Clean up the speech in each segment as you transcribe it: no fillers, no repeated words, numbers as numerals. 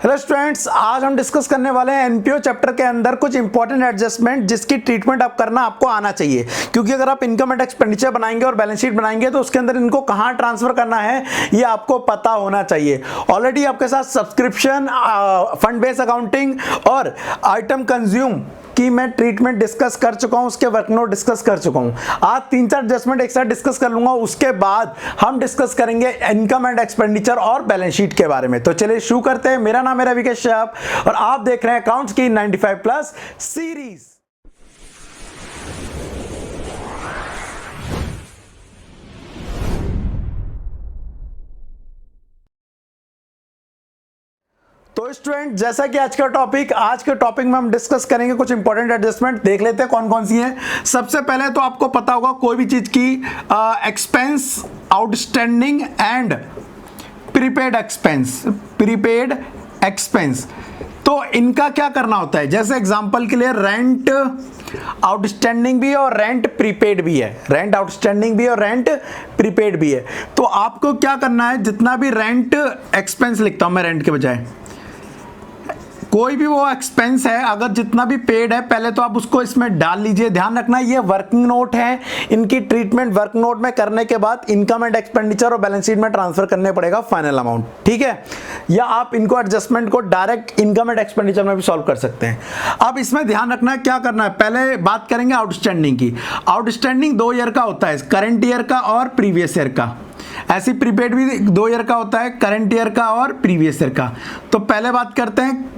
Hello students, आज हम discuss करने वाले हैं एनपीओ चैप्टर के अंदर कुछ इंपॉर्टेंट एडजस्टमेंट जिसकी ट्रीटमेंट आप करना आपको आना चाहिए। क्योंकि अगर आप इनकम एंड एक्सपेंडिचर बनाएंगे और बैलेंस शीट बनाएंगे तो उसके अंदर इनको कहां ट्रांसफर करना है ये आपको पता होना चाहिए। ऑलरेडी आपके साथ सब्सक्रिप्शन, फंड बेस्ड अकाउंटिंग और आइटम कंज्यूम कि मैं ट्रीटमेंट डिस्कस कर चुका हूं, उसके वर्क नोट डिस्कस कर चुका हूं। आज 3-4 एडजस्टमेंट एक साथ डिस्कस कर लूंगा, उसके बाद हम डिस्कस करेंगे इनकम एंड एक्सपेंडिचर और बैलेंस शीट के बारे में। तो चलिए शुरू करते हैं। मेरा नाम है रविकेश श्राफ और आप देख रहे हैं अकाउंट्स की 95+ सीरीज। तो स्टूडेंट, जैसा कि आज के टॉपिक में हम डिस्कस करेंगे कुछ इंपॉर्टेंट एडजस्टमेंट। देख लेते हैं कौन कौन सी हैं। सबसे पहले तो आपको पता होगा कोई भी चीज की expense, outstanding and prepaid expense, तो इनका क्या करना होता है। जैसे एग्जांपल के लिए रेंट आउटस्टैंडिंग भी है और रेंट प्रीपेड भी है। रेंट आउटस्टैंडिंग भी और रेंट प्रीपेड भी है। तो आपको क्या करना है, जितना भी रेंट एक्सपेंस लिखता हूं मैं रेंट के बजाय, कोई भी वो एक्सपेंस है अगर जितना भी पेड है पहले तो आप उसको इसमें डाल लीजिए। ध्यान रखना ये वर्किंग नोट है, इनकी ट्रीटमेंट वर्क नोट में करने के बाद इनकम एंड एक्सपेंडिचर और बैलेंस शीट में ट्रांसफर करने पड़ेगा फाइनल अमाउंट, ठीक है। या आप इनको एडजस्टमेंट को डायरेक्ट इनकम एंड एक्सपेंडिचर में भी सॉल्व कर सकते हैं। अब इसमें ध्यान रखना क्या करना है। पहले बात करेंगे आउटस्टैंडिंग की। आउटस्टैंडिंग 2 ईयर का होता है, करंट ईयर का और प्रीवियस ईयर का। ऐसी प्रीपेड भी 2 ईयर का होता है, करंट ईयर का और प्रीवियस ईयर का। तो पहले बात करते हैं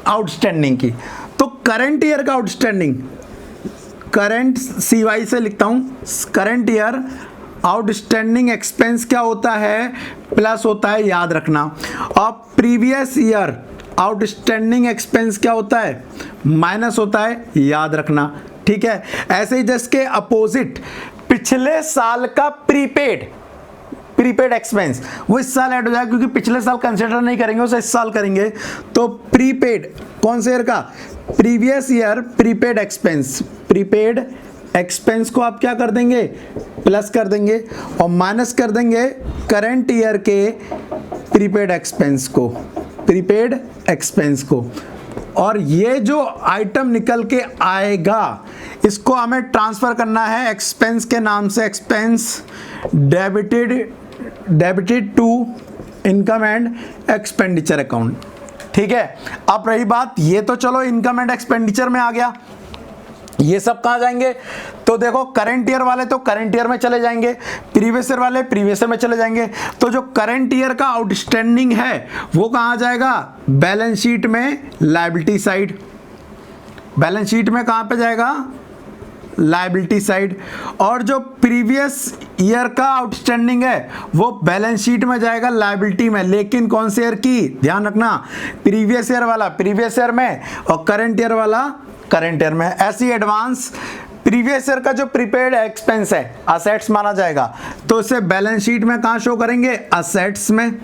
आउटस्टैंडिंग की। तो करंट ईयर का आउटस्टैंडिंग, करंट CY से लिखता हूं, करंट ईयर आउटस्टैंडिंग एक्सपेंस क्या होता है, प्लस होता है, याद रखना। और प्रीवियस ईयर आउटस्टैंडिंग एक्सपेंस क्या होता है, माइनस होता है, याद रखना, ठीक है। ऐसे ही जिसके अपोजिट पिछले साल का प्रीपेड एक्सपेंस वो इस साल ऐड हो जाएगा, क्योंकि पिछले साल कंसीडर नहीं करेंगे, उसे इस साल करेंगे। तो प्रीपेड कौन से ईयर का, प्रीवियस ईयर प्रीपेड एक्सपेंस को आप क्या कर देंगे, प्लस कर देंगे और माइनस कर देंगे करंट ईयर के प्रीपेड एक्सपेंस को। और ये जो आइटम निकल के आएगा इसको हमें ट्रांसफर करना है एक्सपेंस के नाम से, expense debited to income and expenditure account, ठीक है। अब रही बात, ये तो चलो इनकम एंड एक्सपेंडिचर में आ गया। ये सब कहां जाएंगे, तो देखो करंट ईयर वाले तो करंट ईयर में चले जाएंगे, प्रीवियस ईयर वाले प्रीवियस ईयर में चले जाएंगे। तो जो करंट ईयर का आउटस्टैंडिंग है वो कहां जाएगा, बैलेंस शीट में लायबिलिटी साइड। बैलेंस शीट में कहां पे जाएगा, लायबिलिटी साइड। और जो प्रीवियस ईयर का आउटस्टैंडिंग है वो बैलेंस शीट में जाएगा लायबिलिटी में, लेकिन कौन से ईयर की, ध्यान रखना, प्रीवियस ईयर वाला प्रीवियस ईयर में और करंट ईयर वाला करंट ईयर में। ऐसी एडवांस प्रीवियस ईयर का जो प्रीपेड एक्सपेंस है असेट्स माना जाएगा, तो इसे बैलेंस शीट में कहां शो करेंगे, असेट्स में।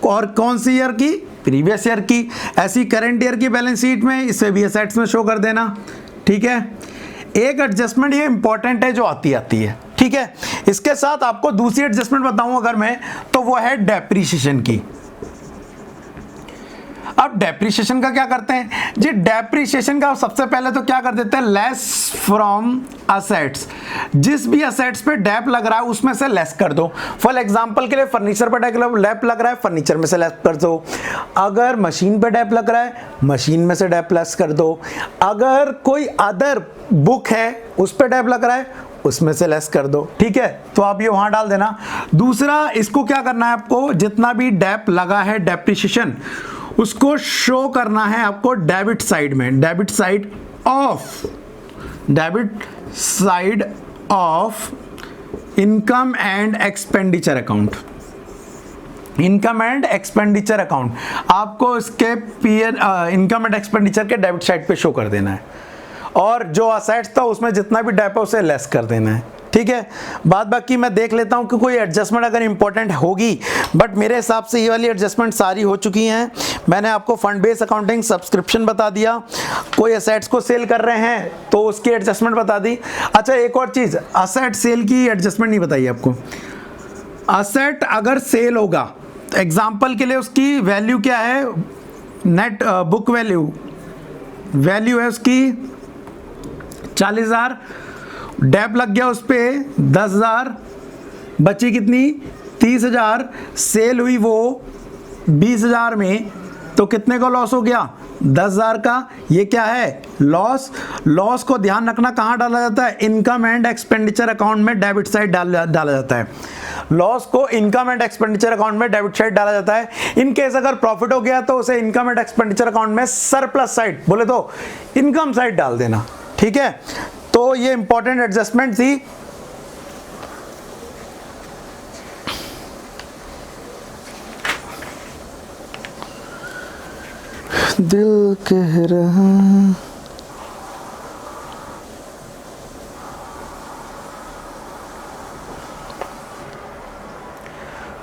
और कौन सी ईयर की, प्रीवियस ईयर की। ऐसी करंट ईयर की बैलेंस शीट में, इसे भी असेट्स में शो कर देना, ठीक है। एक एडजस्टमेंट ये इंपॉर्टेंट है जो आती है, ठीक है। इसके साथ आपको दूसरी एडजस्टमेंट बताऊं अगर मैं, तो वो है डेप्रीशिएशन की। अब डेप्रीशिएशन का क्या करते हैं जी, डेप्रीशिएशन का सबसे पहले तो क्या कर देते हैं, लेस फ्रॉम असेट्स। जिस भी असेट्स पे डेप लग रहा है उसमें से लेस कर दो। फॉर एग्जांपल के लिए फर्नीचर पे डेप लग रहा है, फर्नीचर में से लेस कर दो। अगर मशीन पे डेप लग रहा है, मशीन में से डेप लेस कर दो। अगर कोई अदर बुक है उस पे डेप लग रहा है, उसमें से लेस कर दो, ठीक है। तो आप ये वहां डाल देना। दूसरा, इसको क्या करना है आपको, जितना भी डेप लगा है डेप्रीशिएशन उसको शो करना है आपको डेबिट साइड में, debit side of income and expenditure account. Income and expenditure account आपको इसके इनकम एंड एक्सपेंडिचर के डेबिट साइड पे शो कर देना है, और जो असेट्स था उसमें जितना भी डेप है उसे लेस कर देना है, ठीक है। बाद बाकी मैं देख लेता हूं कि कोई एडजस्टमेंट अगर इंपॉर्टेंट होगी, बट मेरे हिसाब से ये वाली एडजस्टमेंट सारी हो चुकी हैं। मैंने आपको फंड बेस्ड अकाउंटिंग सब्सक्रिप्शन बता दिया, कोई असेट्स को सेल कर रहे हैं तो उसकी एडजस्टमेंट बता दी। अच्छा, एक और चीज, असेट सेल की एडजस्टमेंट नहीं बताई आपको। असेट अगर सेल होगा, एग्जाम्पल के लिए उसकी वैल्यू क्या है, नेट बुक वैल्यू है उसकी 40,000, डेप लग गया उस पर 10,000, बची कितनी 30,000, सेल हुई वो 20,000 में, तो कितने का लॉस हो गया 10,000 का। ये क्या है लॉस। लॉस को ध्यान रखना कहाँ डाला जाता है, इनकम एंड एक्सपेंडिचर अकाउंट में डेबिट साइड डाला जाता है। लॉस को इनकम एंड एक्सपेंडिचर अकाउंट में डेबिट साइड डाला जाता है। इन केस अगर प्रॉफिट हो गया तो उसे इनकम एंड एक्सपेंडिचर अकाउंट में सरप्लस साइड, बोले तो इनकम साइड डाल देना, ठीक है। तो ये इंपॉर्टेंट एडजस्टमेंट थी। दिल कह रहा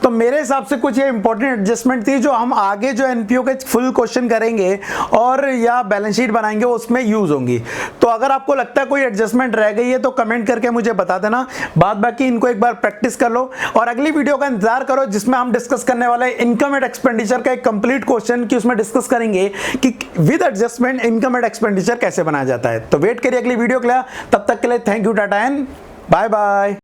तो मेरे हिसाब से कुछ ये इंपॉर्टेंट एडजस्टमेंट थी जो हम आगे जो एनपीओ के फुल क्वेश्चन करेंगे और या बैलेंस शीट बनाएंगे उसमें यूज होंगी। तो अगर आपको लगता है कोई एडजस्टमेंट रह गई है तो कमेंट करके मुझे बता देना। बाद बाकी इनको एक बार प्रैक्टिस कर लो और अगली वीडियो का इंतजार करो जिसमें हम डिस्कस करने वाले इनकम एंड एक्सपेंडिचर का एक कंप्लीट क्वेश्चन की उसमें डिस्कस करेंगे कि with adjustment income and expenditure कैसे बनाया जाता है। तो वेट करिए अगली वीडियो के लिए, तब तक के लिए thank you, tata and bye bye.